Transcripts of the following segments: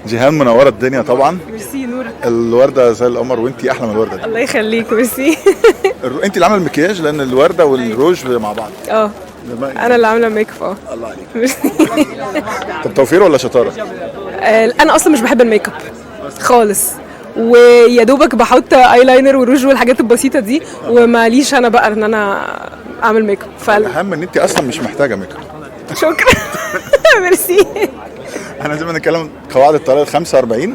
جيهان منوره الدنيا طبعا. ميرسي نور. الورده زي القمر وانتي احلى من الورده دي. الله يخليك ميرسي. انت اللي عامله المكياج لان الورده والروج مع بعض. انا اللي عامله ميك اب. الله عليك. طب توفير ولا شطاره؟ انا اصلا مش بحب الميك اب خالص، ويا دوبك بحط ايلاينر وروج والحاجات البسيطه دي، وماليش انا بقى ان انا اعمل ميك اب. الاهم ان انت اصلا مش محتاجه ميك اب. شكرا. ميرسي. احنا زي ما نتكلم قواعد الطلاق 45،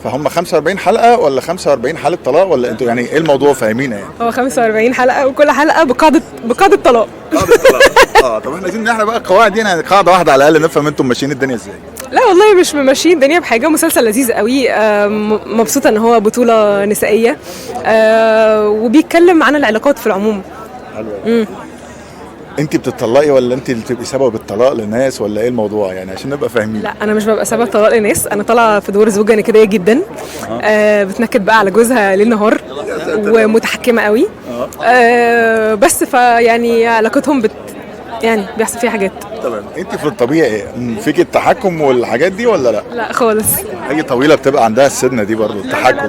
فهم 45 حلقه ولا 45 حاله طلاق ولا انتوا يعني ايه الموضوع فاهمينها يعني؟ هو 45 حلقه وكل حلقه بقاعده طلاق. قاعده طلاق. طب احنا عايزين نحرق بقى القواعد دي، يعني قاعده واحده على الاقل نفهم انتم ماشيين الدنيا ازاي. لا والله مش ماشيين الدنيا بحاجه، مسلسل لذيذ قوي، مبسوطه ان هو بطوله نسائيه، وبيتكلم عن العلاقات في العموم. حلو. انت بتطلقي ولا انت اللي بتبقي سبب الطلاق للناس ولا ايه الموضوع يعني عشان نبقى فاهمين؟ لا انا مش ببقى سبب طلاق لناس، انا طالعه في دور زوجه نكديه جدا، بتنكد بقى على جوزها ليل نهار ومتحكمه قوي، بس فيعني علاقتهم يعني بيحصل فيها حاجات. تمام. انت في الطبيعي فيك التحكم والحاجات دي ولا لا؟ لا خالص. اي طويله بتبقى عندها السنه دي برضه التحكم.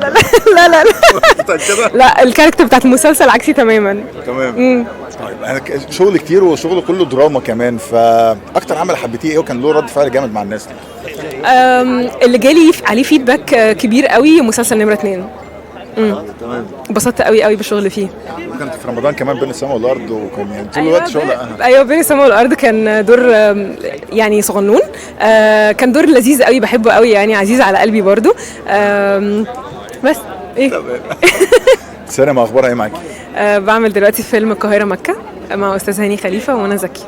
لا لا الكاركتر بتاعت المسلسل عكسي تماما. تمام. طيب انا شغل كتير وشغل كله دراما كمان، فاكتر عمل حبيتيه ايه وكان له رد فعل جامد مع الناس؟ اللي جالي عليه فيدباك كبير قوي مسلسل نمرة 2. تمام. انبسطت قوي بالشغل فيه. كنت في رمضان كمان بين السماء والارض، وكان يعني طول الوقت شغل. ايوه بين السماء والارض كان دور يعني صغنون، كان دور لذيذ قوي بحبه قوي يعني عزيز على قلبي برضو. بس ايه. سينما اخبارها ايه معاكي؟ بعمل دلوقتي فيلم القاهرة مكة مع استاذ هاني خليفة ومنى زكي.